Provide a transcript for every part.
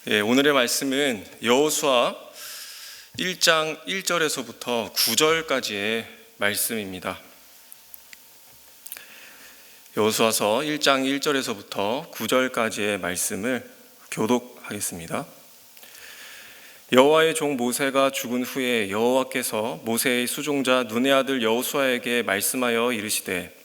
오늘의 말씀은 여호수아 1장 1절에서부터 9절까지의 말씀입니다. 여호수아서 1장 1절에서부터 9절까지의 말씀을 교독하겠습니다. 여호와의 종 모세가 죽은 후에 여호와께서 모세의 수종자 눈의 아들 여호수아에게 말씀하여 이르시되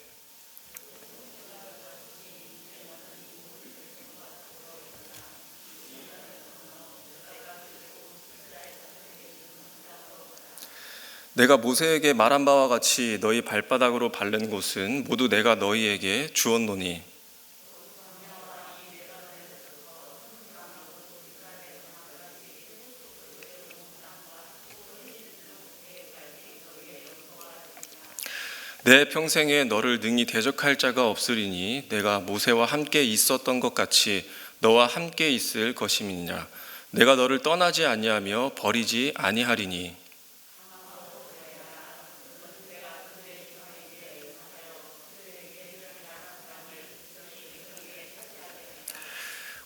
내가 모세에게 말한 바와 같이 너희 발바닥으로 밟는 곳은 모두 내가 너희에게 주었노니 내 평생에 너를 능히 대적할 자가 없으리니 내가 모세와 함께 있었던 것 같이 너와 함께 있을 것임이니라. 내가 너를 떠나지 아니하며 버리지 아니하리니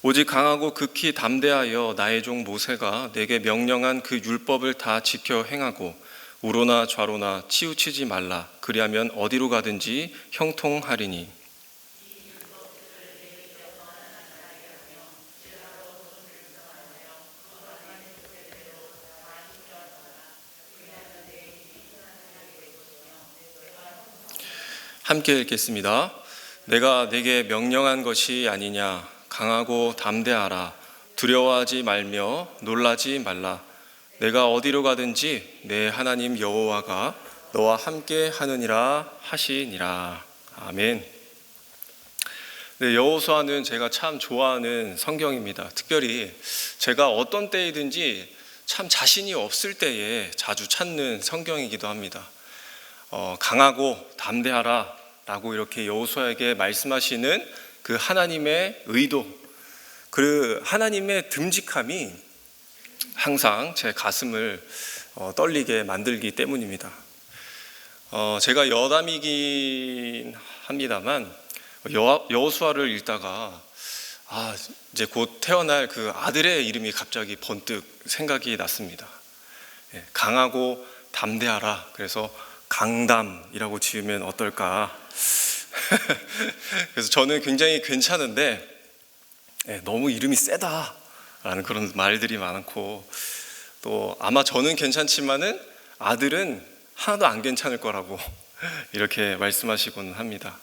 오직 강하고 극히 담대하여 나의 종 모세가 내게 명령한 그 율법을 다 지켜 행하고 우로나 좌로나 치우치지 말라. 그리하면 어디로 가든지 형통하리니 함께 읽겠습니다. 내가 내게 명령한 것이 아니냐. 강하고 담대하라. 두려워하지 말며 놀라지 말라. 내가 어디로 가든지 내 하나님 여호와가 너와 함께 하느니라 하시니라. 아멘. 여호수아는 제가 참 좋아하는 성경입니다. 특별히 제가 어떤 때이든지 참 자신이 없을 때에 자주 찾는 성경이기도 합니다. 강하고 담대하라 라고 이렇게 여호수아에게 말씀하시는 그 하나님의 의도, 그 하나님의 듬직함이 항상 제 가슴을 떨리게 만들기 때문입니다. 제가 여담이긴 합니다만 여호수아를 읽다가 이제 곧 태어날 그 아들의 이름이 갑자기 번뜩 생각이 났습니다. 강하고 담대하라. 그래서 강담이라고 지으면 어떨까? 그래서 저는 굉장히 괜찮은데 너무 이름이 세다라는 그런 말들이 많고 또 아마 저는 괜찮지만은 아들은 하나도 안 괜찮을 거라고 이렇게 말씀하시곤 합니다.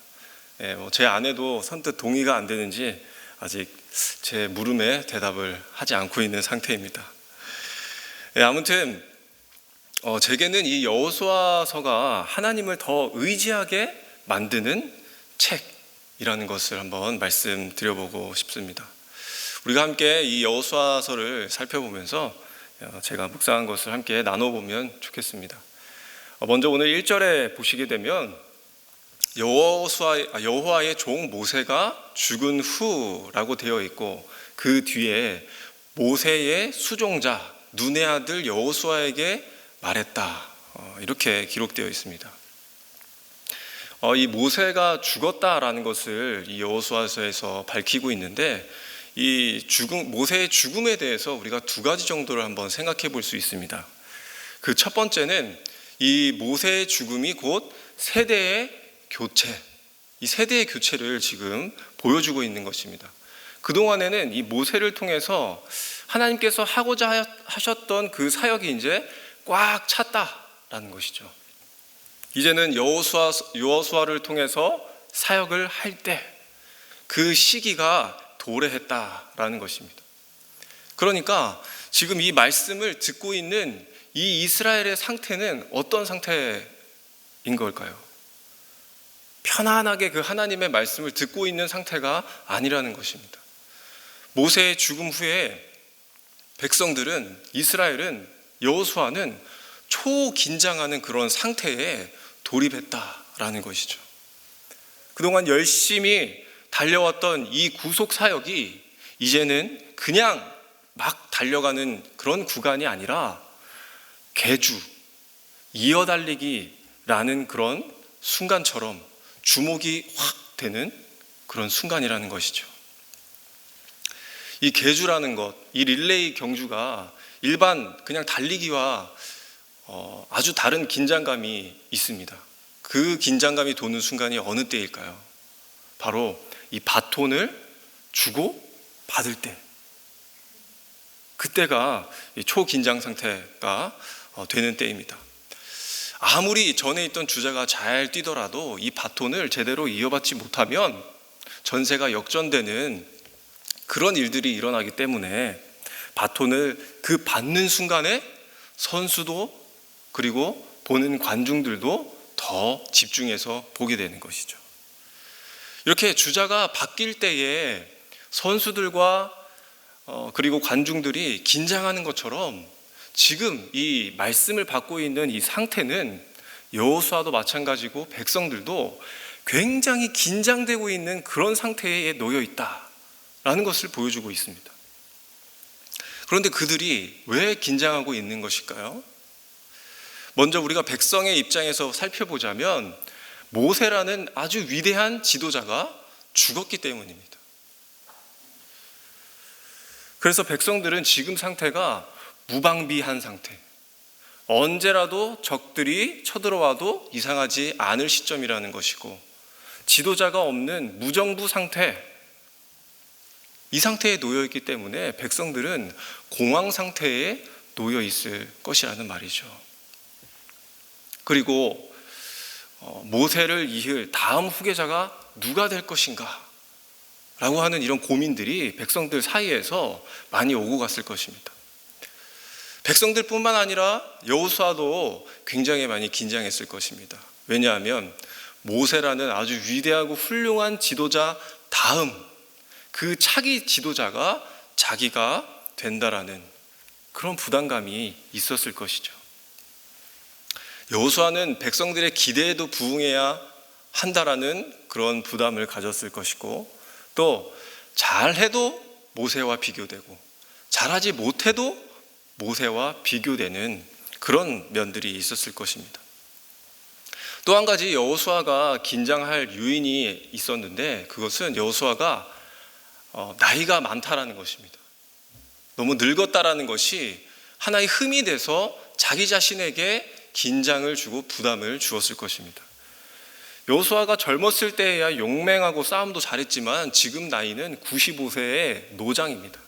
제 아내도 선뜻 동의가 안 되는지 아직 제 물음에 대답을 하지 않고 있는 상태입니다. 아무튼 제게는 이 여호수아서가 하나님을 더 의지하게 만드는 책이라는 것을 한번 말씀드려보고 싶습니다. 우리가 함께 이 여호수아서를 살펴보면서 제가 묵상한 것을 함께 나눠보면 좋겠습니다. 먼저 오늘 1절에 보시게 되면 여호와의 종 모세가 죽은 후라고 되어 있고 그 뒤에 모세의 수종자 눈의 아들 여호수아에게 말했다 이렇게 기록되어 있습니다. 이 모세가 죽었다라는 것을 이 여호수아서에서 밝히고 있는데 이 모세의 죽음에 대해서 우리가 두 가지 정도를 한번 생각해 볼 수 있습니다. 그 첫 번째는 이 모세의 죽음이 곧 세대의 교체, 이 세대의 교체를 지금 보여주고 있는 것입니다. 그동안에는 이 모세를 통해서 하나님께서 하고자 하셨던 그 사역이 이제 꽉 찼다라는 것이죠. 이제는 여호수아를 통해서 사역을 할 때 그 시기가 도래했다라는 것입니다. 그러니까 지금 이 말씀을 듣고 있는 이 이스라엘의 상태는 어떤 상태인 걸까요? 편안하게 그 하나님의 말씀을 듣고 있는 상태가 아니라는 것입니다. 모세의 죽음 후에 백성들은, 이스라엘은, 여호수아는 초긴장하는 그런 상태에 돌입했다라는 것이죠. 그동안 열심히 달려왔던 이 구속 사역이 이제는 그냥 막 달려가는 그런 구간이 아니라 개주, 이어달리기라는 그런 순간처럼 주목이 확 되는 그런 순간이라는 것이죠. 이 계주라는 것, 이 릴레이 경주가 일반 그냥 달리기와 아주 다른 긴장감이 있습니다. 그 긴장감이 도는 순간이 어느 때일까요? 바로 이 바톤을 주고 받을 때, 그때가 초긴장 상태가 되는 때입니다. 아무리 전에 있던 주자가 잘 뛰더라도 이 바톤을 제대로 이어받지 못하면 전세가 역전되는 그런 일들이 일어나기 때문에 바톤을 그 받는 순간에 선수도 그리고 보는 관중들도 더 집중해서 보게 되는 것이죠. 이렇게 주자가 바뀔 때에 선수들과 그리고 관중들이 긴장하는 것처럼 지금 이 말씀을 받고 있는 이 상태는 여호수아도 마찬가지고 백성들도 굉장히 긴장되고 있는 그런 상태에 놓여 있다라는 것을 보여주고 있습니다. 그런데 그들이 왜 긴장하고 있는 것일까요? 먼저 우리가 백성의 입장에서 살펴보자면 모세라는 아주 위대한 지도자가 죽었기 때문입니다. 그래서 백성들은 지금 상태가 무방비한 상태, 언제라도 적들이 쳐들어와도 이상하지 않을 시점이라는 것이고, 지도자가 없는 무정부 상태, 이 상태에 놓여 있기 때문에 백성들은 공황 상태에 놓여 있을 것이라는 말이죠. 그리고 모세를 이을 다음 후계자가 누가 될 것인가 라고 하는 이런 고민들이 백성들 사이에서 많이 오고 갔을 것입니다. 백성들뿐만 아니라 여호수아도 굉장히 많이 긴장했을 것입니다. 왜냐하면 모세라는 아주 위대하고 훌륭한 지도자 다음 그 차기 지도자가 자기가 된다라는 그런 부담감이 있었을 것이죠. 여호수아는 백성들의 기대에도 부응해야 한다라는 그런 부담을 가졌을 것이고, 또 잘해도 모세와 비교되고 잘하지 못해도 모세와 비교되는 그런 면들이 있었을 것입니다. 또 한 가지 여호수아가 긴장할 요인이 있었는데, 그것은 여호수아가 나이가 많다라는 것입니다. 너무 늙었다라는 것이 하나의 흠이 돼서 자기 자신에게 긴장을 주고 부담을 주었을 것입니다. 여호수아가 젊었을 때야 용맹하고 싸움도 잘했지만 지금 나이는 95세의 노장입니다.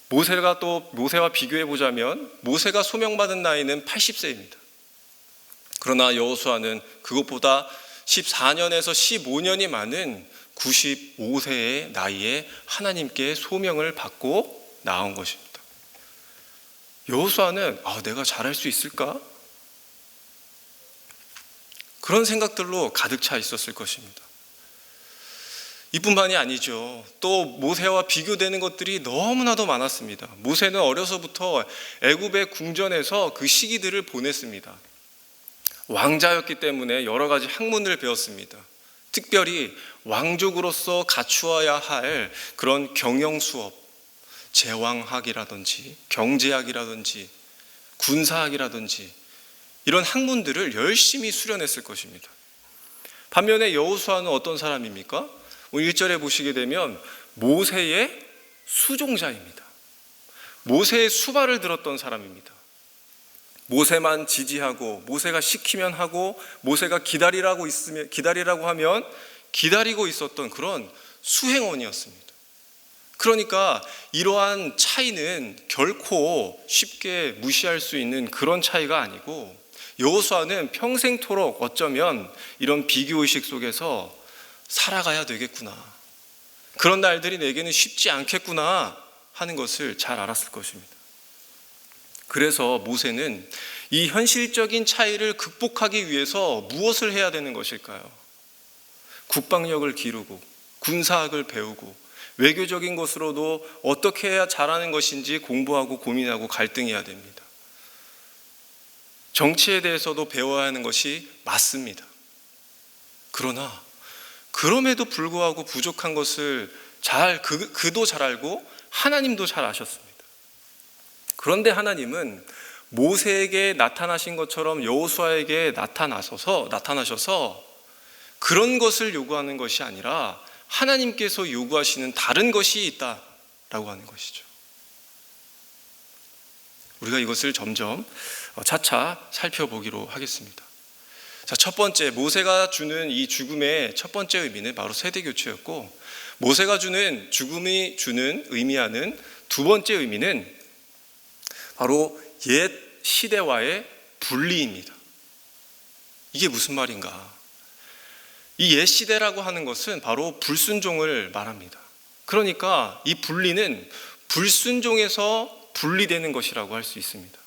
모세와 비교해 보자면 모세가 소명받은 나이는 80세입니다. 그러나 여호수아는 그것보다 14년에서 15년이 많은 95세의 나이에 하나님께 소명을 받고 나온 것입니다. 여호수아는 내가 잘할 수 있을까? 그런 생각들로 가득 차 있었을 것입니다. 이뿐만이 아니죠. 또 모세와 비교되는 것들이 너무나도 많았습니다. 모세는 어려서부터 애굽의 궁전에서 그 시기들을 보냈습니다. 왕자였기 때문에 여러 가지 학문을 배웠습니다. 특별히 왕족으로서 갖추어야 할 그런 경영 수업, 제왕학이라든지 경제학이라든지 군사학이라든지 이런 학문들을 열심히 수련했을 것입니다. 반면에 여호수아는 어떤 사람입니까? 오늘 1절에 보시게 되면 모세의 수종자입니다. 모세의 수발을 들었던 사람입니다. 모세만 지지하고 모세가 시키면 하고 모세가 기다리라고 하면 기다리고 있었던 그런 수행원이었습니다. 그러니까 이러한 차이는 결코 쉽게 무시할 수 있는 그런 차이가 아니고, 여호수아는 평생토록 어쩌면 이런 비교의식 속에서 살아가야 되겠구나, 그런 날들이 내게는 쉽지 않겠구나 하는 것을 잘 알았을 것입니다. 그래서 모세는 이 현실적인 차이를 극복하기 위해서 무엇을 해야 되는 것일까요? 국방력을 기르고 군사학을 배우고 외교적인 것으로도 어떻게 해야 잘하는 것인지 공부하고 고민하고 갈등해야 됩니다. 정치에 대해서도 배워야 하는 것이 맞습니다. 그러나 그럼에도 불구하고 부족한 것을 그도 잘 알고 하나님도 잘 아셨습니다. 그런데 하나님은 모세에게 나타나신 것처럼 여호수아에게 나타나셔서 그런 것을 요구하는 것이 아니라 하나님께서 요구하시는 다른 것이 있다라고 하는 것이죠. 우리가 이것을 점점 차차 살펴보기로 하겠습니다. 자, 첫 번째, 모세가 주는 이 죽음의 첫 번째 의미는 바로 세대 교체였고, 모세가 주는 죽음이 주는 의미하는 두 번째 의미는 바로 옛 시대와의 분리입니다. 이게 무슨 말인가? 이 옛 시대라고 하는 것은 바로 불순종을 말합니다. 그러니까 이 분리는 불순종에서 분리되는 것이라고 할 수 있습니다.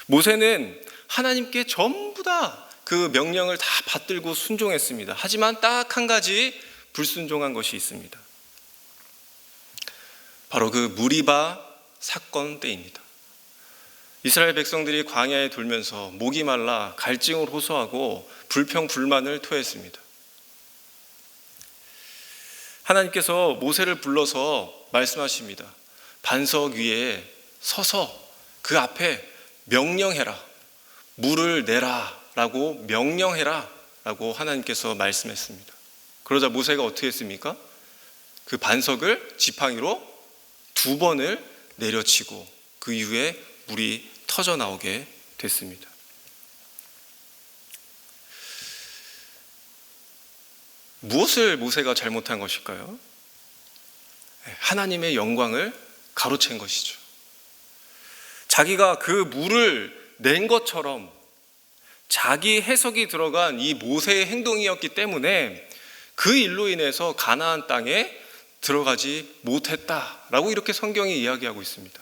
모세는 하나님께 전부 다 그 명령을 다 받들고 순종했습니다. 하지만 딱 한 가지 불순종한 것이 있습니다. 바로 그 무리바 사건 때입니다. 이스라엘 백성들이 광야에 돌면서 목이 말라 갈증을 호소하고 불평불만을 토했습니다. 하나님께서 모세를 불러서 말씀하십니다. 반석 위에 서서 그 앞에 명령해라, 물을 내라 라고 명령해라 라고 하나님께서 말씀했습니다. 그러자 모세가 어떻게 했습니까? 그 반석을 지팡이로 2번을 내려치고 그 이후에 물이 터져 나오게 됐습니다. 무엇을 모세가 잘못한 것일까요? 하나님의 영광을 가로챈 것이죠. 자기가 그 물을 낸 것처럼 자기 해석이 들어간 이 모세의 행동이었기 때문에 그 일로 인해서 가나안 땅에 들어가지 못했다라고 이렇게 성경이 이야기하고 있습니다.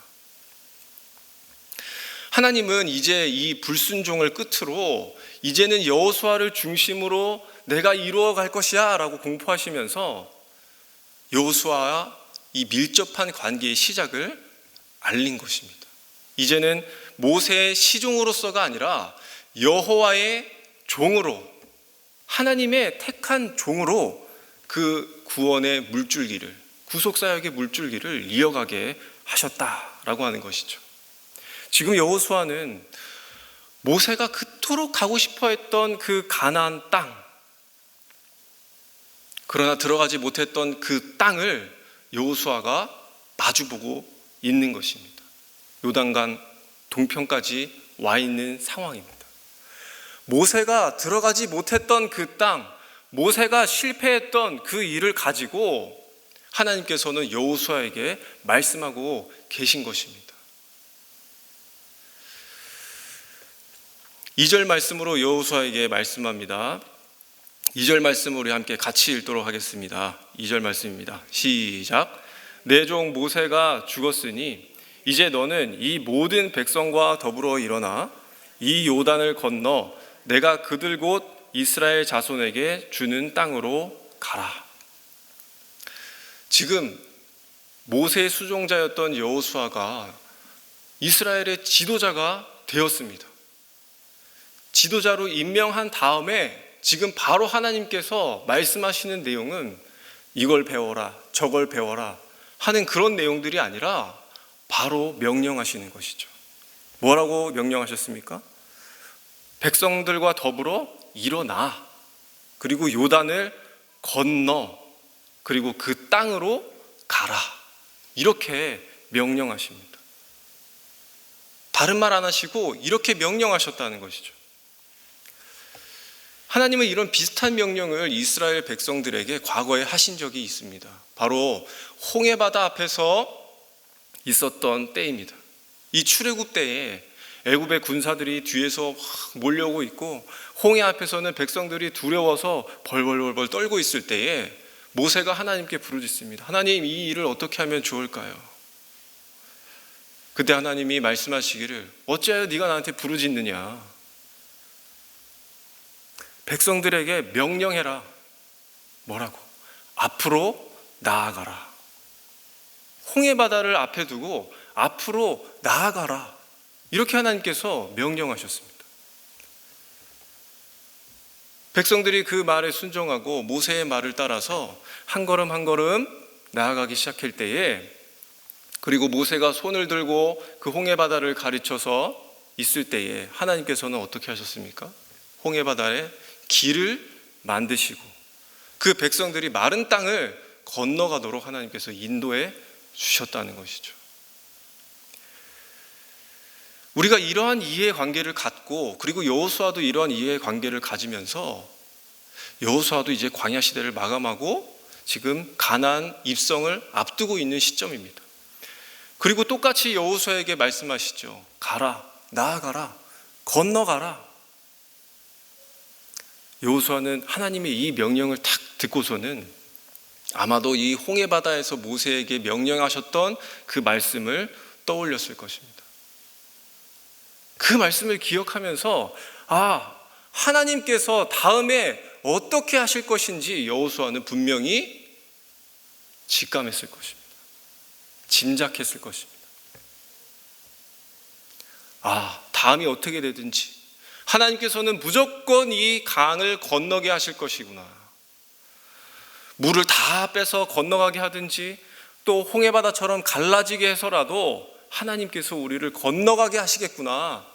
하나님은 이제 이 불순종을 끝으로 이제는 여호수아를 중심으로 내가 이루어 갈 것이야 라고 공포하시면서 여호수아와 이 밀접한 관계의 시작을 알린 것입니다. 이제는 모세의 시종으로서가 아니라 여호와의 종으로, 하나님의 택한 종으로 그 구원의 물줄기를, 구속사역의 물줄기를 이어가게 하셨다라고 하는 것이죠. 지금 여호수아는 모세가 그토록 가고 싶어 했던 그 가나안 땅, 그러나 들어가지 못했던 그 땅을 여호수아가 마주보고 있는 것입니다. 요단강 동편까지 와 있는 상황입니다. 모세가 들어가지 못했던 그 땅, 모세가 실패했던 그 일을 가지고 하나님께서는 여호수아에게 말씀하고 계신 것입니다. 2절 말씀으로 여호수아에게 말씀합니다. 2절 말씀 우리 함께 같이 읽도록 하겠습니다. 2절 말씀입니다. 시작. 내 종 모세가 죽었으니 이제 너는 이 모든 백성과 더불어 일어나 이 요단을 건너 내가 그들 곧 이스라엘 자손에게 주는 땅으로 가라. 지금 모세의 수종자였던 여호수아가 이스라엘의 지도자가 되었습니다. 지도자로 임명한 다음에 지금 바로 하나님께서 말씀하시는 내용은 이걸 배워라, 저걸 배워라 하는 그런 내용들이 아니라 바로 명령하시는 것이죠. 뭐라고 명령하셨습니까? 백성들과 더불어 일어나, 그리고 요단을 건너, 그리고 그 땅으로 가라. 이렇게 명령하십니다. 다른 말 안 하시고 이렇게 명령하셨다는 것이죠. 하나님은 이런 비슷한 명령을 이스라엘 백성들에게 과거에 하신 적이 있습니다. 바로 홍해바다 앞에서 있었던 때입니다. 이 출애굽 때에 애굽의 군사들이 뒤에서 몰려오고 있고 홍해 앞에서는 백성들이 두려워서 벌벌벌 떨고 있을 때에 모세가 하나님께 부르짖습니다. 하나님, 이 일을 어떻게 하면 좋을까요? 그때 하나님이 말씀하시기를 어찌하여 네가 나한테 부르짖느냐? 백성들에게 명령해라. 뭐라고? 앞으로 나아가라. 홍해바다를 앞에 두고 앞으로 나아가라. 이렇게 하나님께서 명령하셨습니다. 백성들이 그 말에 순종하고 모세의 말을 따라서 한 걸음 한 걸음 나아가기 시작할 때에, 그리고 모세가 손을 들고 그 홍해바다를 가르쳐서 있을 때에 하나님께서는 어떻게 하셨습니까? 홍해바다에 길을 만드시고 그 백성들이 마른 땅을 건너가도록 하나님께서 인도해 주셨다는 것이죠. 우리가 이러한 이해관계를 갖고, 그리고 여호수아도 이러한 이해관계를 가지면서 여호수아도 이제 광야 시대를 마감하고 지금 가나안 입성을 앞두고 있는 시점입니다. 그리고 똑같이 여호수아에게 말씀하시죠. 가라, 나아가라, 건너가라. 여호수아는 하나님의 이 명령을 탁 듣고서는 아마도 이 홍해바다에서 모세에게 명령하셨던 그 말씀을 떠올렸을 것입니다. 그 말씀을 기억하면서 하나님께서 다음에 어떻게 하실 것인지 여호수아는 분명히 직감했을 것입니다. 짐작했을 것입니다. 다음이 어떻게 되든지 하나님께서는 무조건 이 강을 건너게 하실 것이구나. 물을 다 빼서 건너가게 하든지 또 홍해바다처럼 갈라지게 해서라도 하나님께서 우리를 건너가게 하시겠구나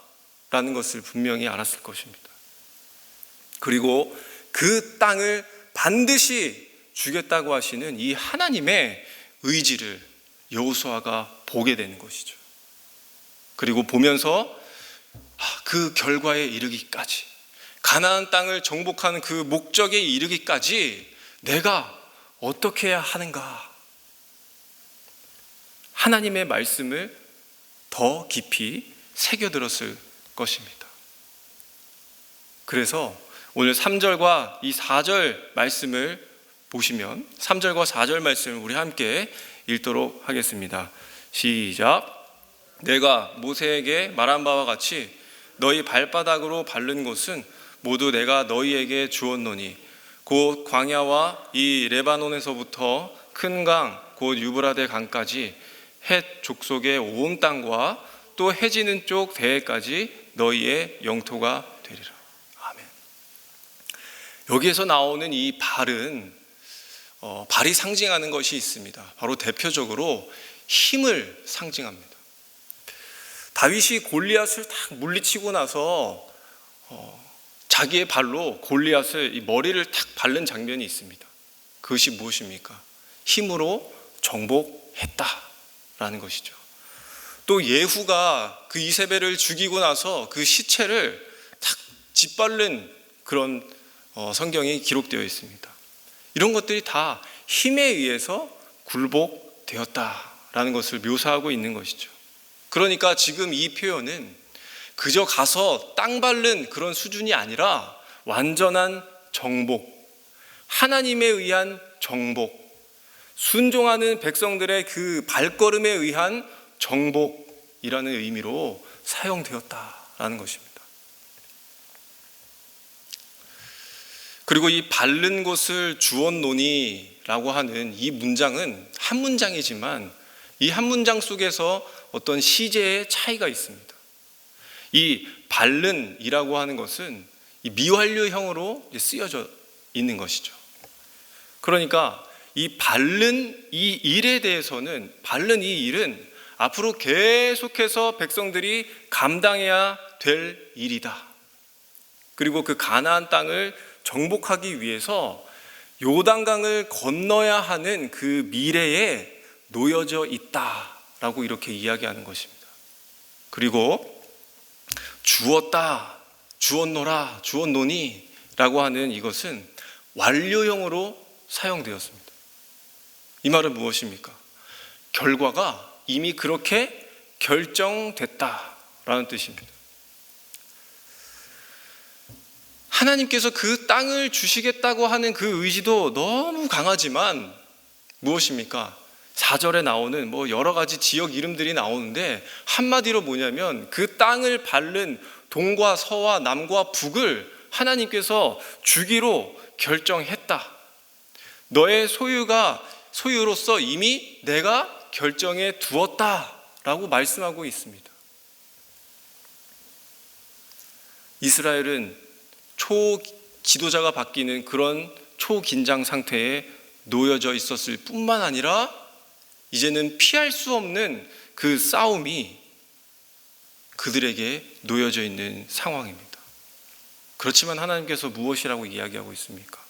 라는 것을 분명히 알았을 것입니다. 그리고 그 땅을 반드시 주겠다고 하시는 이 하나님의 의지를 여호수아가 보게 되는 것이죠. 그리고 보면서 그 결과에 이르기까지, 가나안 땅을 정복하는 그 목적에 이르기까지 내가 어떻게 해야 하는가, 하나님의 말씀을 더 깊이 새겨들었을 것입니다. 그래서 오늘 3절과 이 4절 말씀을 보시면 3절과 4절 말씀을 우리 함께 읽도록 하겠습니다. 시작. 내가 모세에게 말한 바와 같이 너희 발바닥으로 밟는 곳은 모두 내가 너희에게 주었노니 곧 광야와 이 레바논에서부터 큰 강 곧 유브라데 강까지 헷 족속의 온 땅과 또 해지는 쪽 대해까지 너희의 영토가 되리라. 아멘. 여기에서 나오는 이 발은 발이 상징하는 것이 있습니다. 바로 대표적으로 힘을 상징합니다. 다윗이 골리앗을 딱 물리치고 나서 자기의 발로 골리앗을 머리를 탁 밟는 장면이 있습니다. 그것이 무엇입니까? 힘으로 정복했다라는 것이죠. 또 예후가 그 이세벨을 죽이고 나서 그 시체를 탁 짓밟는 그런 성경이 기록되어 있습니다. 이런 것들이 다 힘에 의해서 굴복되었다라는 것을 묘사하고 있는 것이죠. 그러니까 지금 이 표현은 그저 가서 땅 밟는 그런 수준이 아니라 완전한 정복, 하나님에 의한 정복, 순종하는 백성들의 그 발걸음에 의한 정복이라는 의미로 사용되었다라는 것입니다. 그리고 이 밟는 곳을 주었노니라고 하는 이 문장은 한 문장이지만 이 한 문장 속에서 어떤 시제의 차이가 있습니다. 이 밟는이라고 하는 것은 이 미완료형으로 쓰여져 있는 것이죠. 그러니까 이 밟는 이 일에 대해서는, 밟는 이 일은 앞으로 계속해서 백성들이 감당해야 될 일이다. 그리고 그 가나안 땅을 정복하기 위해서 요단강을 건너야 하는 그 미래에 놓여져 있다라고 이렇게 이야기하는 것입니다. 그리고 주었다, 주었노라, 주었노니 라고 하는 이것은 완료형으로 사용되었습니다. 이 말은 무엇입니까? 결과가 이미 그렇게 결정됐다라는 뜻입니다. 하나님께서 그 땅을 주시겠다고 하는 그 의지도 너무 강하지만 무엇입니까? 4절에 나오는 여러 가지 지역 이름들이 나오는데 한마디로 뭐냐면 그 땅을 밟는 동과 서와 남과 북을 하나님께서 주기로 결정했다. 너의 소유로서 이미 내가 결정해 두었다라고 말씀하고 있습니다. 이스라엘은 초지도자가 바뀌는 그런 초긴장 상태에 놓여져 있었을 뿐만 아니라 이제는 피할 수 없는 그 싸움이 그들에게 놓여져 있는 상황입니다. 그렇지만 하나님께서 무엇이라고 이야기하고 있습니까?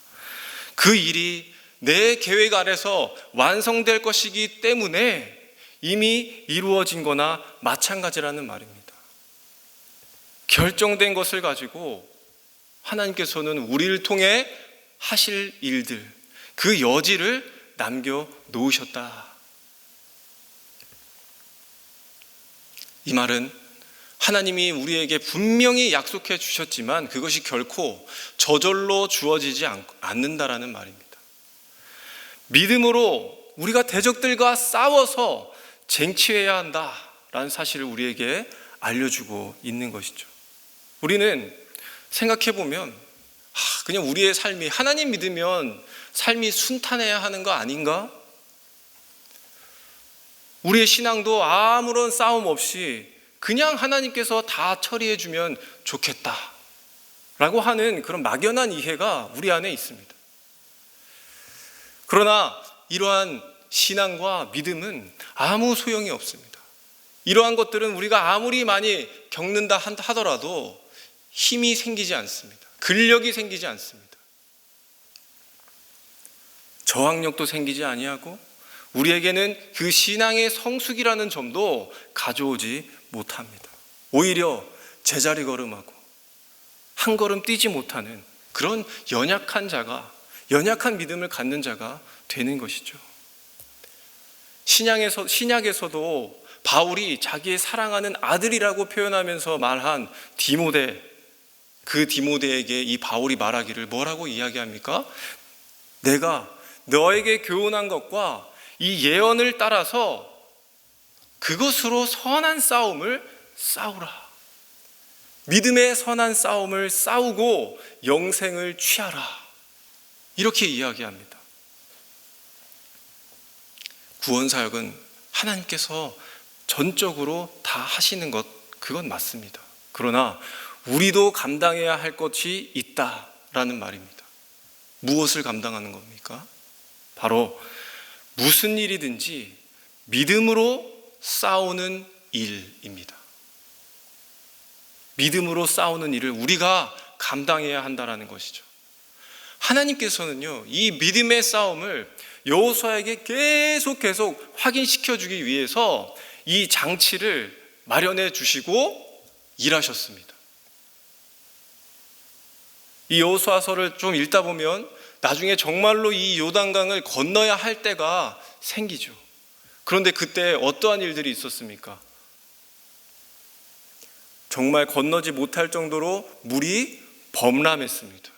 그 일이 내 계획 아래서 완성될 것이기 때문에 이미 이루어진 거나 마찬가지라는 말입니다. 결정된 것을 가지고 하나님께서는 우리를 통해 하실 일들, 그 여지를 남겨놓으셨다. 이 말은 하나님이 우리에게 분명히 약속해 주셨지만 그것이 결코 저절로 주어지지 않는다라는 말입니다. 믿음으로 우리가 대적들과 싸워서 쟁취해야 한다라는 사실을 우리에게 알려주고 있는 것이죠. 우리는 생각해보면 그냥 우리의 삶이 하나님 믿으면 삶이 순탄해야 하는 거 아닌가? 우리의 신앙도 아무런 싸움 없이 그냥 하나님께서 다 처리해 주면 좋겠다라고 하는 그런 막연한 이해가 우리 안에 있습니다. 그러나 이러한 신앙과 믿음은 아무 소용이 없습니다. 이러한 것들은 우리가 아무리 많이 겪는다 하더라도 힘이 생기지 않습니다. 근력이 생기지 않습니다. 저항력도 생기지 아니하고 우리에게는 그 신앙의 성숙이라는 점도 가져오지 못합니다. 오히려 제자리 걸음하고 한 걸음 뛰지 못하는 그런 연약한 믿음을 갖는 자가 되는 것이죠. 신약에서도 바울이 자기의 사랑하는 아들이라고 표현하면서 말한 디모데, 그 디모데에게 이 바울이 말하기를 뭐라고 이야기합니까? 내가 너에게 교훈한 것과 이 예언을 따라서 그것으로 선한 싸움을 싸우라. 믿음의 선한 싸움을 싸우고 영생을 취하라. 이렇게 이야기합니다. 구원사역은 하나님께서 전적으로 다 하시는 것, 그건 맞습니다. 그러나 우리도 감당해야 할 것이 있다라는 말입니다. 무엇을 감당하는 겁니까? 바로 무슨 일이든지 믿음으로 싸우는 일입니다. 믿음으로 싸우는 일을 우리가 감당해야 한다는 것이죠. 하나님께서는요, 이 믿음의 싸움을 여호수아에게 계속 확인시켜 주기 위해서 이 장치를 마련해 주시고 일하셨습니다. 이 여호수아서를 좀 읽다 보면 나중에 정말로 이 요단강을 건너야 할 때가 생기죠. 그런데 그때 어떠한 일들이 있었습니까? 정말 건너지 못할 정도로 물이 범람했습니다.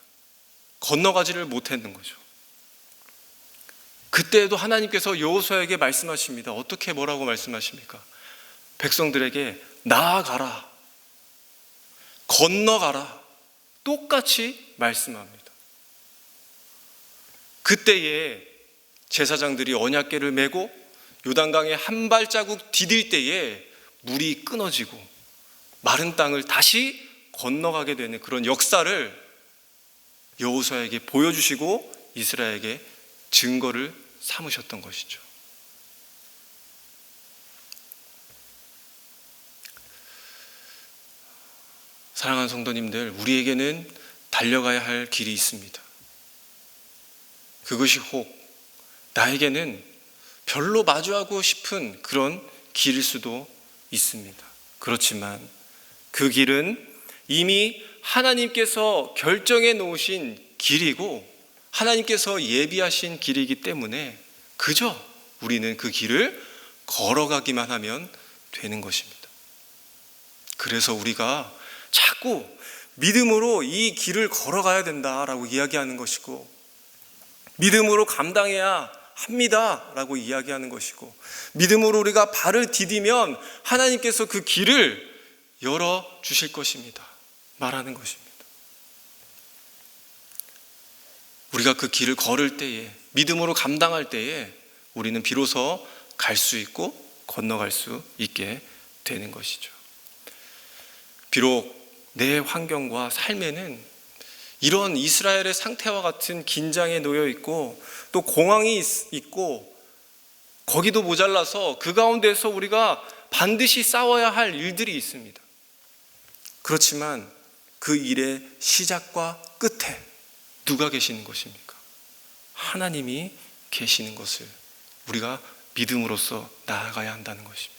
건너가지를 못했는 거죠. 그때에도 하나님께서 여호수아에게 말씀하십니다. 어떻게 뭐라고 말씀하십니까? 백성들에게 나아가라, 건너가라, 똑같이 말씀합니다. 그때에 제사장들이 언약궤를 메고 요단강에 한 발자국 디딜 때에 물이 끊어지고 마른 땅을 다시 건너가게 되는 그런 역사를 여호수아에게 보여주시고 이스라엘에게 증거를 삼으셨던 것이죠. 사랑하는 성도님들, 우리에게는 달려가야 할 길이 있습니다. 그것이 혹 나에게는 별로 마주하고 싶은 그런 길일 수도 있습니다. 그렇지만 그 길은 이미 하나님께서 결정해 놓으신 길이고 하나님께서 예비하신 길이기 때문에 그저 우리는 그 길을 걸어가기만 하면 되는 것입니다. 그래서 우리가 자꾸 믿음으로 이 길을 걸어가야 된다라고 이야기하는 것이고 믿음으로 감당해야 합니다라고 이야기하는 것이고 믿음으로 우리가 발을 디디면 하나님께서 그 길을 열어주실 것입니다 말하는 것입니다. 우리가 그 길을 걸을 때에 믿음으로 감당할 때에 우리는 비로소 갈 수 있고 건너갈 수 있게 되는 것이죠. 비록 내 환경과 삶에는 이런 이스라엘의 상태와 같은 긴장에 놓여 있고 또 공황이 있고 거기도 모자라서 그 가운데서 우리가 반드시 싸워야 할 일들이 있습니다. 그렇지만 그 일의 시작과 끝에 누가 계시는 것입니까? 하나님이 계시는 것을 우리가 믿음으로써 나아가야 한다는 것입니다.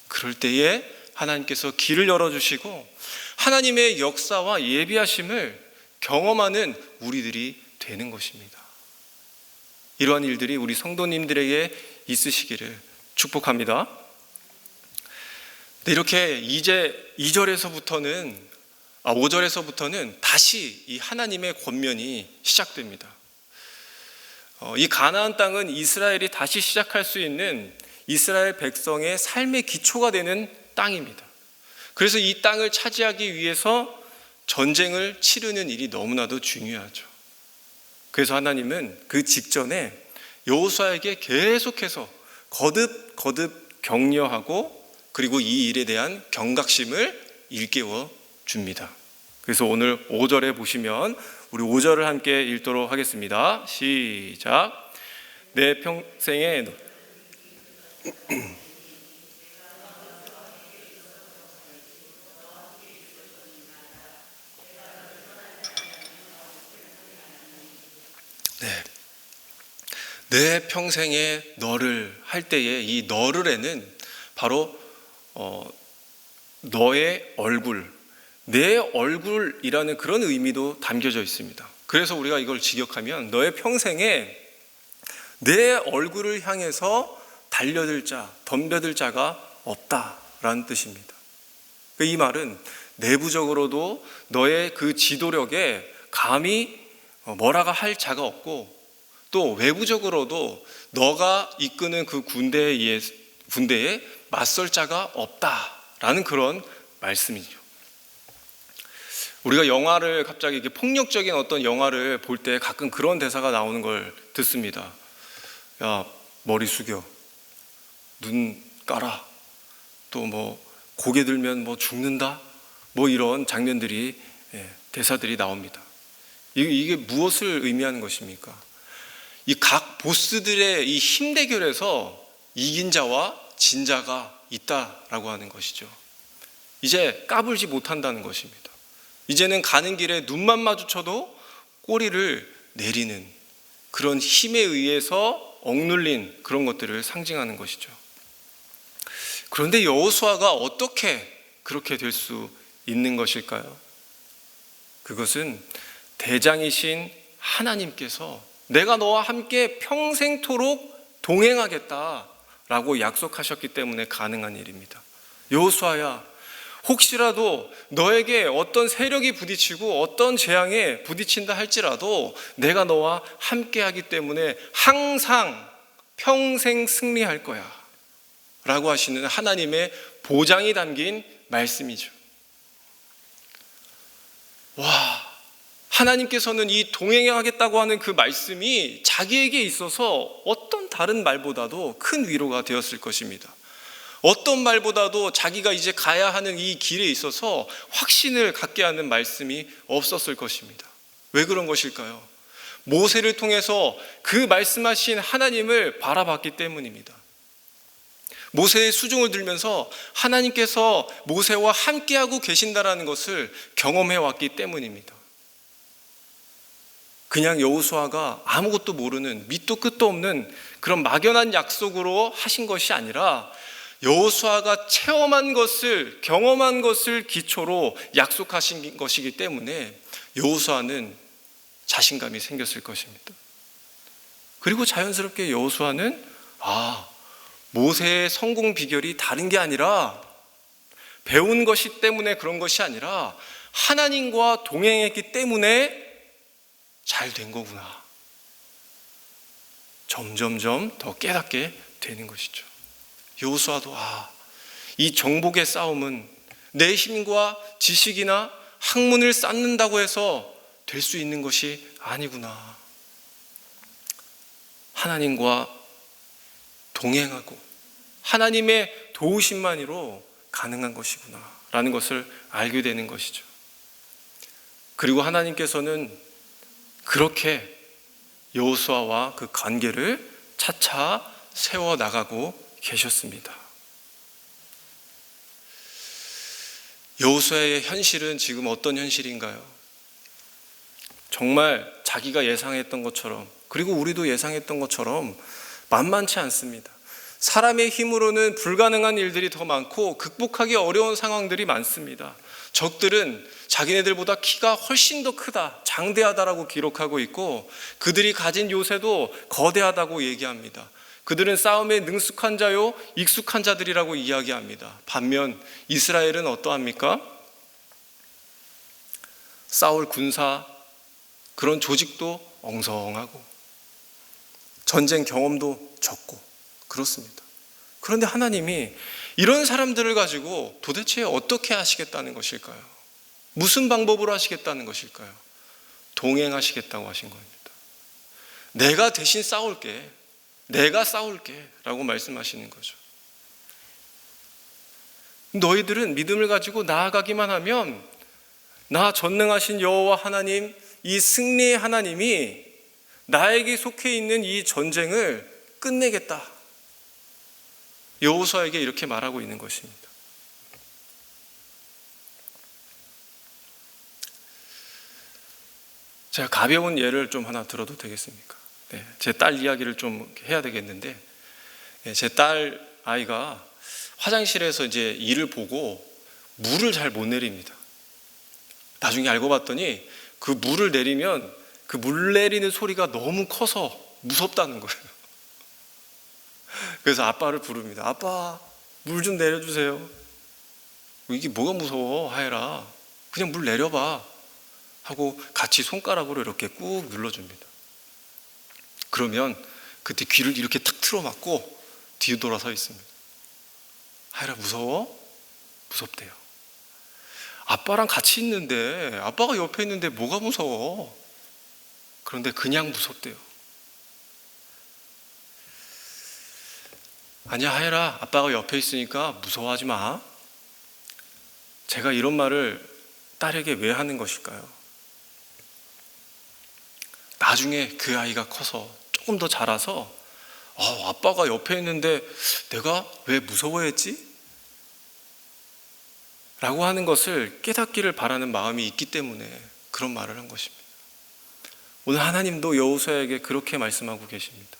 그럴 때에 하나님께서 길을 열어주시고 하나님의 역사와 예비하심을 경험하는 우리들이 되는 것입니다. 이러한 일들이 우리 성도님들에게 있으시기를 축복합니다. 이렇게 이제 5절에서부터는 다시 이 하나님의 권면이 시작됩니다. 이 가나안 땅은 이스라엘이 다시 시작할 수 있는 이스라엘 백성의 삶의 기초가 되는 땅입니다. 그래서 이 땅을 차지하기 위해서 전쟁을 치르는 일이 너무나도 중요하죠. 그래서 하나님은 그 직전에 여호수아에게 계속해서 거듭 격려하고 그리고 이 일에 대한 경각심을 일깨워 줍니다. 그래서 오늘 5절에 보시면 우리 5절을 함께 읽도록 하겠습니다. 시작. 내 평생에 내 평생에 너를 할 때에 이 너를에는 바로 너의 얼굴, 내 얼굴이라는 그런 의미도 담겨져 있습니다. 그래서 우리가 이걸 직역하면 너의 평생에 내 얼굴을 향해서 달려들 자, 덤벼들 자가 없다라는 뜻입니다. 이 말은 내부적으로도 너의 그 지도력에 감히 뭐라가 할 자가 없고 또 외부적으로도 너가 이끄는 그 군대에 맞설 자가 없다라는 그런 말씀이죠. 우리가 영화를 갑자기 이렇게 폭력적인 어떤 영화를 볼 때 가끔 그런 대사가 나오는 걸 듣습니다. 야, 머리 숙여, 눈 깔아, 또 뭐 고개 들면 뭐 죽는다, 뭐 이런 장면들이 대사들이 나옵니다. 이게 무엇을 의미하는 것입니까? 이 각 보스들의 이 힘 대결에서 이긴 자와 진 자가 있다라고 하는 것이죠. 이제 까불지 못한다는 것입니다. 이제는 가는 길에 눈만 마주쳐도 꼬리를 내리는 그런 힘에 의해서 억눌린 그런 것들을 상징하는 것이죠. 그런데 여호수아가 어떻게 그렇게 될 수 있는 것일까요? 그것은 대장이신 하나님께서 내가 너와 함께 평생토록 동행하겠다라고 약속하셨기 때문에 가능한 일입니다. 여호수아야, 혹시라도 너에게 어떤 세력이 부딪히고 어떤 재앙에 부딪힌다 할지라도 내가 너와 함께하기 때문에 항상 평생 승리할 거야 라고 하시는 하나님의 보장이 담긴 말씀이죠. 와, 하나님께서는 이 동행하겠다고 하는 그 말씀이 자기에게 있어서 어떤 다른 말보다도 큰 위로가 되었을 것입니다. 어떤 말보다도 자기가 이제 가야 하는 이 길에 있어서 확신을 갖게 하는 말씀이 없었을 것입니다. 왜 그런 것일까요? 모세를 통해서 그 말씀하신 하나님을 바라봤기 때문입니다. 모세의 수종을 들면서 하나님께서 모세와 함께하고 계신다라는 것을 경험해 왔기 때문입니다. 그냥 여호수아가 아무것도 모르는 밑도 끝도 없는 그런 막연한 약속으로 하신 것이 아니라 여호수아가 체험한 것을, 경험한 것을 기초로 약속하신 것이기 때문에 여호수아는 자신감이 생겼을 것입니다. 그리고 자연스럽게 여호수아는 모세의 성공 비결이 다른 게 아니라 배운 것이 때문에 그런 것이 아니라 하나님과 동행했기 때문에 잘 된 거구나. 점점점 더 깨닫게 되는 것이죠. 여호수아도 이 정복의 싸움은 내 힘과 지식이나 학문을 쌓는다고 해서 될 수 있는 것이 아니구나. 하나님과 동행하고 하나님의 도우심만으로 가능한 것이구나 라는 것을 알게 되는 것이죠. 그리고 하나님께서는 그렇게 여호수아와 그 관계를 차차 세워나가고 계셨습니다. 여호수아의 현실은 지금 어떤 현실인가요? 정말 자기가 예상했던 것처럼 그리고 우리도 예상했던 것처럼 만만치 않습니다. 사람의 힘으로는 불가능한 일들이 더 많고 극복하기 어려운 상황들이 많습니다. 적들은 자기네들보다 키가 훨씬 더 크다, 장대하다라고 기록하고 있고 그들이 가진 요새도 거대하다고 얘기합니다. 그들은 싸움에 능숙한 자요, 익숙한 자들이라고 이야기합니다. 반면 이스라엘은 어떠합니까? 싸울 군사, 그런 조직도 엉성하고 전쟁 경험도 적고 그렇습니다. 그런데 하나님이 이런 사람들을 가지고 도대체 어떻게 하시겠다는 것일까요? 무슨 방법으로 하시겠다는 것일까요? 동행하시겠다고 하신 겁니다. 내가 대신 싸울게, 내가 싸울게 라고 말씀하시는 거죠. 너희들은 믿음을 가지고 나아가기만 하면 나 전능하신 여호와 하나님, 이 승리의 하나님이 나에게 속해 있는 이 전쟁을 끝내겠다. 여호수아에게 이렇게 말하고 있는 것입니다. 제가 가벼운 예를 좀 하나 들어도 되겠습니까? 네, 제 딸 이야기를 좀 해야 되겠는데, 제 딸 아이가 화장실에서 이제 일을 보고 물을 잘 못 내립니다. 나중에 알고 봤더니 그 물을 내리면 그 물 내리는 소리가 너무 커서 무섭다는 거예요. 그래서 아빠를 부릅니다. 아빠, 물 좀 내려주세요. 이게 뭐가 무서워, 하예라. 그냥 물 내려봐. 하고 같이 손가락으로 이렇게 꾹 눌러줍니다. 그러면 그때 귀를 이렇게 탁 틀어막고 뒤돌아서 있습니다. 하예라, 무서워? 무섭대요. 아빠랑 같이 있는데, 아빠가 옆에 있는데 뭐가 무서워? 그런데 그냥 무섭대요. 아니야, 하예라, 아빠가 옆에 있으니까 무서워하지 마. 제가 이런 말을 딸에게 왜 하는 것일까요? 나중에 그 아이가 커서 조금 더 자라서 아빠가 옆에 있는데 내가 왜 무서워했지? 라고 하는 것을 깨닫기를 바라는 마음이 있기 때문에 그런 말을 한 것입니다. 오늘 하나님도 여호수아에게 그렇게 말씀하고 계십니다.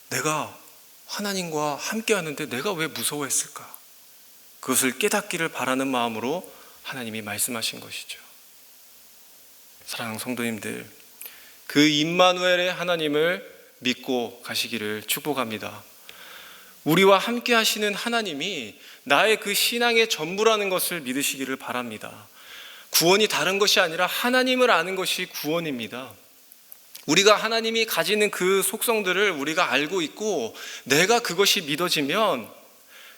내가 하나님과 함께 하는데 내가 왜 무서워했을까? 그것을 깨닫기를 바라는 마음으로 하나님이 말씀하신 것이죠. 사랑하는 성도님들, 그 임마누엘의 하나님을 믿고 가시기를 축복합니다. 우리와 함께 하시는 하나님이 나의 그 신앙의 전부라는 것을 믿으시기를 바랍니다. 구원이 다른 것이 아니라 하나님을 아는 것이 구원입니다. 우리가 하나님이 가지는 그 속성들을 우리가 알고 있고 내가 그것이 믿어지면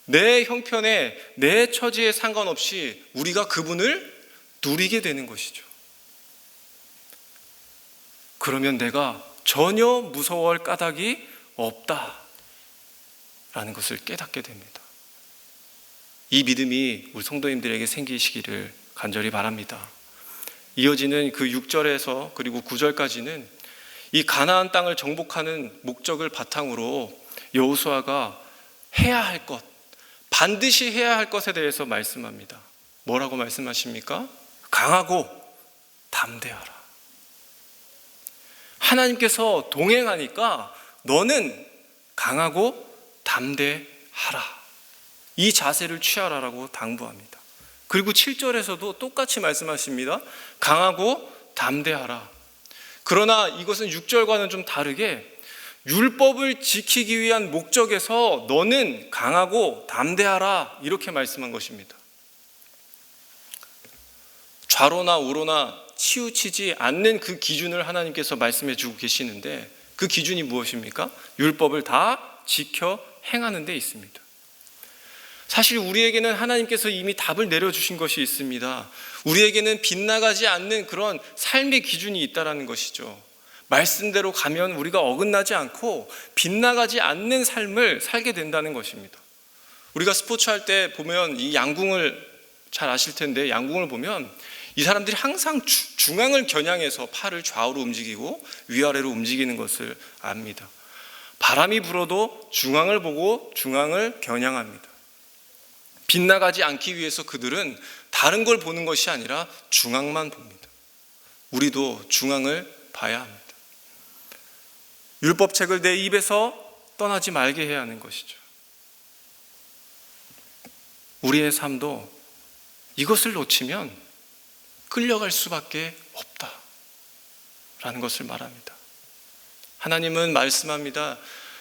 내 형편에 내 처지에 상관없이 우리가 그분을 누리게 되는 것이죠. 그러면 내가 전혀 무서워할 까닭이 없다라는 것을 깨닫게 됩니다. 이 믿음이 우리 성도님들에게 생기시기를 간절히 바랍니다. 이어지는 그 6절에서 그리고 9절까지는 이 가나안 땅을 정복하는 목적을 바탕으로 여호수아가 해야 할 것, 반드시 해야 할 것에 대해서 말씀합니다. 뭐라고 말씀하십니까? 강하고 담대하라. 하나님께서 동행하니까 너는 강하고 담대하라. 이 자세를 취하라라고 당부합니다. 그리고 7절에서도 똑같이 말씀하십니다. 강하고 담대하라. 그러나 이것은 6절과는 좀 다르게 율법을 지키기 위한 목적에서 너는 강하고 담대하라 이렇게 말씀한 것입니다. 좌로나 우로나 치우치지 않는 그 기준을 하나님께서 말씀해 주고 계시는데 그 기준이 무엇입니까? 율법을 다 지켜 행하는 데 있습니다. 사실 우리에게는 하나님께서 이미 답을 내려주신 것이 있습니다. 우리에게는 빗나가지 않는 그런 삶의 기준이 있다는 것이죠. 말씀대로 가면 우리가 어긋나지 않고 빗나가지 않는 삶을 살게 된다는 것입니다. 우리가 스포츠 할 때 보면 이 양궁을 잘 아실 텐데 양궁을 보면 이 사람들이 항상 중앙을 겨냥해서 팔을 좌우로 움직이고 위아래로 움직이는 것을 압니다. 바람이 불어도 중앙을 보고 중앙을 겨냥합니다. 빗나가지 않기 위해서 그들은 다른 걸 보는 것이 아니라 중앙만 봅니다. 우리도 중앙을 봐야 합니다. 율법책을 내 입에서 떠나지 말게 해야 하는 것이죠. 우리의 삶도 이것을 놓치면 끌려갈 수밖에 없다라는 것을 말합니다. 하나님은 말씀합니다.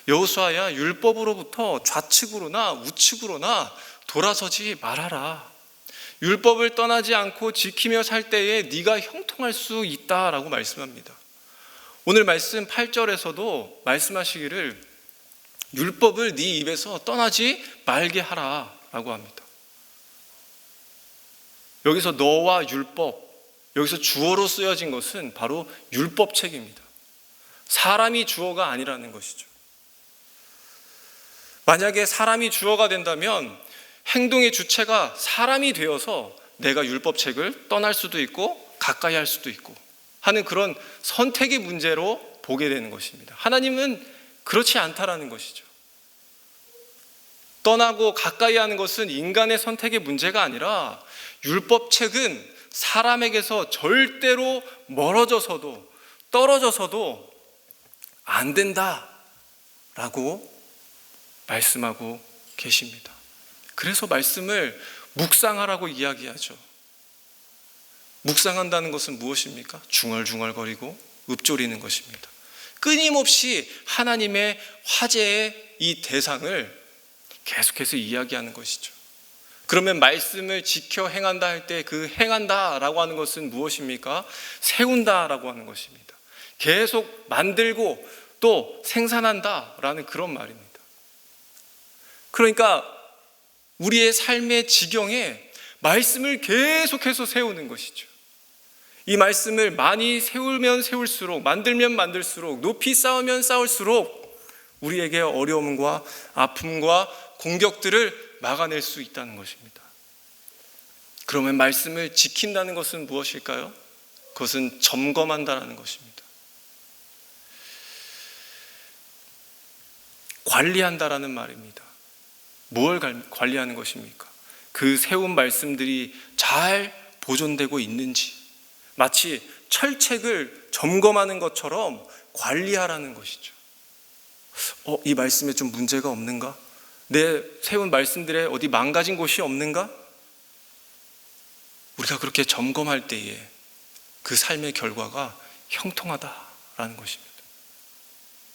여호수아야, 율법으로부터 좌측으로나 우측으로나 돌아서지 말아라. 율법을 떠나지 않고 지키며 살 때에 네가 형통할 수 있다라고 말씀합니다. 오늘 말씀 8절에서도 말씀하시기를 율법을 네 입에서 떠나지 말게 하라라고 합니다. 여기서 너와 율법, 여기서 주어로 쓰여진 것은 바로 율법책입니다. 사람이 주어가 아니라는 것이죠. 만약에 사람이 주어가 된다면 행동의 주체가 사람이 되어서 내가 율법책을 떠날 수도 있고 가까이 할 수도 있고 하는 그런 선택의 문제로 보게 되는 것입니다. 하나님은 그렇지 않다라는 것이죠. 떠나고 가까이 하는 것은 인간의 선택의 문제가 아니라 율법책은 사람에게서 절대로 멀어져서도 떨어져서도 안 된다라고 말씀하고 계십니다. 그래서 말씀을 묵상하라고 이야기하죠. 묵상한다는 것은 무엇입니까? 중얼중얼거리고 읊조리는 것입니다. 끊임없이 하나님의 화제의 이 대상을 계속해서 이야기하는 것이죠. 그러면 말씀을 지켜 행한다 할 때 그 행한다라고 하는 것은 무엇입니까? 세운다라고 하는 것입니다. 계속 만들고 또 생산한다라는 그런 말입니다. 그러니까 우리의 삶의 지경에 말씀을 계속해서 세우는 것이죠. 이 말씀을 많이 세우면 세울수록, 만들면 만들수록, 높이 쌓으면 쌓을수록 우리에게 어려움과 아픔과 공격들을 막아낼 수 있다는 것입니다. 그러면 말씀을 지킨다는 것은 무엇일까요? 그것은 점검한다는 것입니다. 관리한다라는 말입니다. 뭘 관리하는 것입니까? 그 세운 말씀들이 잘 보존되고 있는지, 마치 철책을 점검하는 것처럼 관리하라는 것이죠. 이 말씀에 좀 문제가 없는가? 내 세운 말씀들에 어디 망가진 곳이 없는가? 우리가 그렇게 점검할 때에 그 삶의 결과가 형통하다라는 것입니다.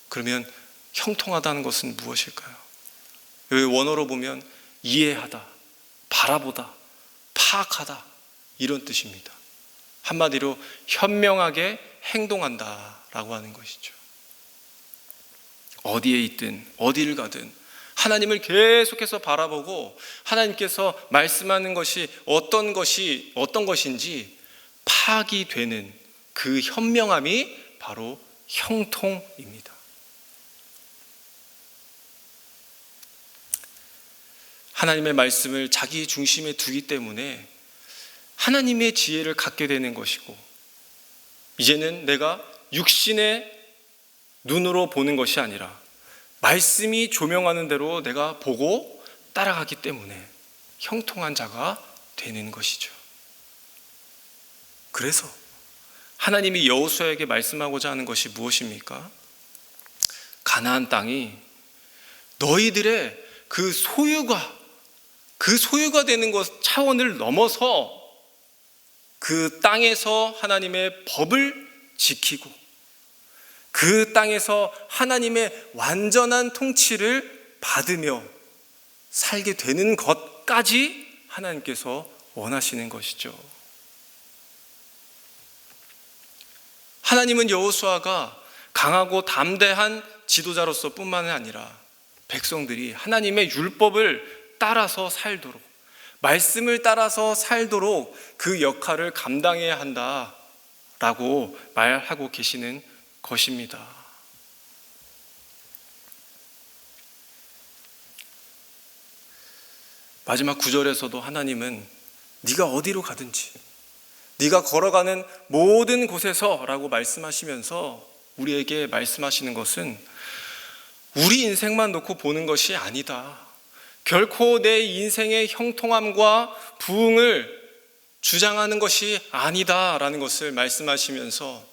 그러면 형통하다는 것은 무엇일까요? 여기 원어로 보면 이해하다, 바라보다, 파악하다 이런 뜻입니다. 한마디로 현명하게 행동한다라고 하는 것이죠. 어디에 있든 어디를 가든 하나님을 계속해서 바라보고 하나님께서 말씀하는 것이 어떤 것인지 파악이 되는 그 현명함이 바로 형통입니다. 하나님의 말씀을 자기 중심에 두기 때문에 하나님의 지혜를 갖게 되는 것이고, 이제는 내가 육신의 눈으로 보는 것이 아니라 말씀이 조명하는 대로 내가 보고 따라가기 때문에 형통한 자가 되는 것이죠. 그래서 하나님이 여호수아에게 말씀하고자 하는 것이 무엇입니까? 가나안 땅이 너희들의 그 소유가 되는 것 차원을 넘어서 그 땅에서 하나님의 법을 지키고 그 땅에서 하나님의 완전한 통치를 받으며 살게 되는 것까지 하나님께서 원하시는 것이죠. 하나님은 여호수아가 강하고 담대한 지도자로서 뿐만 아니라 백성들이 하나님의 율법을 따라서 살도록, 말씀을 따라서 살도록 그 역할을 감당해야 한다라고 말하고 계시는 것입니다. 마지막 9절에서도 하나님은 네가 어디로 가든지 네가 걸어가는 모든 곳에서 라고 말씀하시면서 우리에게 말씀하시는 것은 우리 인생만 놓고 보는 것이 아니다. 결코 내 인생의 형통함과 부흥을 주장하는 것이 아니다라는 것을 말씀하시면서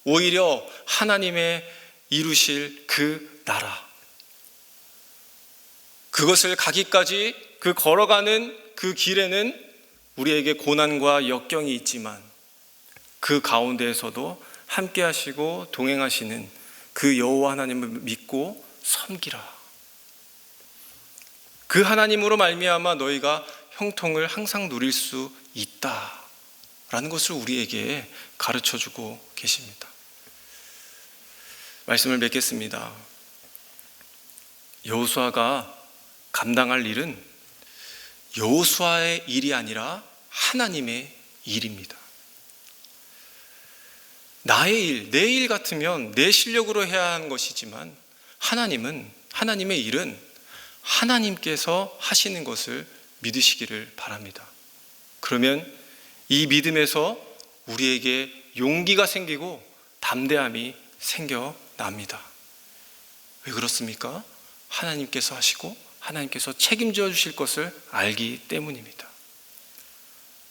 오히려 하나님의 이루실 그 나라, 그것을 가기까지 그 걸어가는 그 길에는 우리에게 고난과 역경이 있지만 그 가운데에서도 함께 하시고 동행하시는 그 여호와 하나님을 믿고 섬기라. 그 하나님으로 말미암아 너희가 형통을 항상 누릴 수 있다라는 것을 우리에게 가르쳐주고 계십니다. 말씀을 맺겠습니다. 여호수아가 감당할 일은 여호수아의 일이 아니라 하나님의 일입니다. 나의 일, 내 일 같으면 내 실력으로 해야 하는 것이지만 하나님의 일은 하나님께서 하시는 것을 믿으시기를 바랍니다. 그러면 이 믿음에서 우리에게 용기가 생기고 담대함이 생겨납니다. 왜 그렇습니까? 하나님께서 하시고 하나님께서 책임져 주실 것을 알기 때문입니다.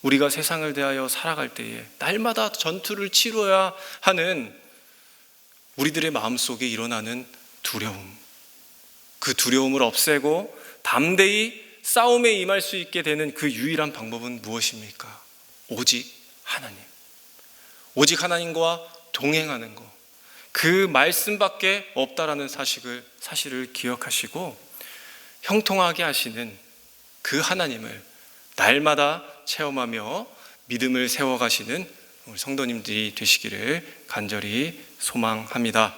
우리가 세상을 대하여 살아갈 때에 날마다 전투를 치러야 하는 우리들의 마음속에 일어나는 두려움, 그 두려움을 없애고 담대히 싸움에 임할 수 있게 되는 그 유일한 방법은 무엇입니까? 오직 하나님, 오직 하나님과 동행하는 것, 그 말씀밖에 없다라는 사실을 기억하시고 형통하게 하시는 그 하나님을 날마다 체험하며 믿음을 세워가시는 우리 성도님들이 되시기를 간절히 소망합니다.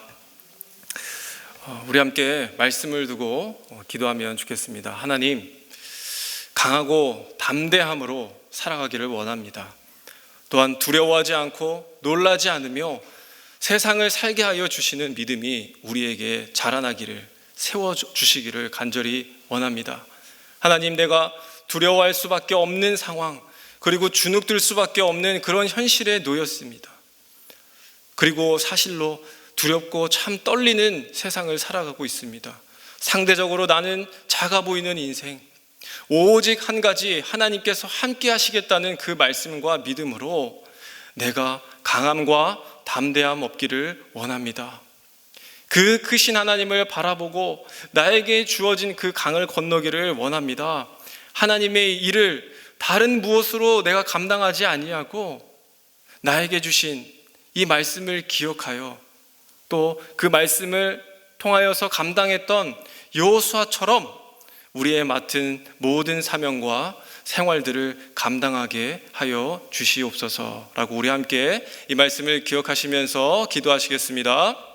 우리 함께 말씀을 두고 기도하면 좋겠습니다. 하나님, 강하고 담대함으로 살아가기를 원합니다. 또한 두려워하지 않고 놀라지 않으며 세상을 살게 하여 주시는 믿음이 우리에게 자라나기를, 세워주시기를 간절히 원합니다. 하나님, 내가 두려워할 수밖에 없는 상황, 그리고 주눅들 수밖에 없는 그런 현실에 놓였습니다. 그리고 사실로 두렵고 참 떨리는 세상을 살아가고 있습니다. 상대적으로 나는 작아 보이는 인생, 오직 한 가지 하나님께서 함께 하시겠다는 그 말씀과 믿음으로 내가 강함과 담대함 없기를 원합니다. 그 크신 하나님을 바라보고 나에게 주어진 그 강을 건너기를 원합니다. 하나님의 일을 다른 무엇으로 내가 감당하지 아니하고 나에게 주신 이 말씀을 기억하여 또 그 말씀을 통하여서 감당했던 여호수아처럼 우리의 맡은 모든 사명과 생활들을 감당하게 하여 주시옵소서라고 우리 함께 이 말씀을 기억하시면서 기도하시겠습니다.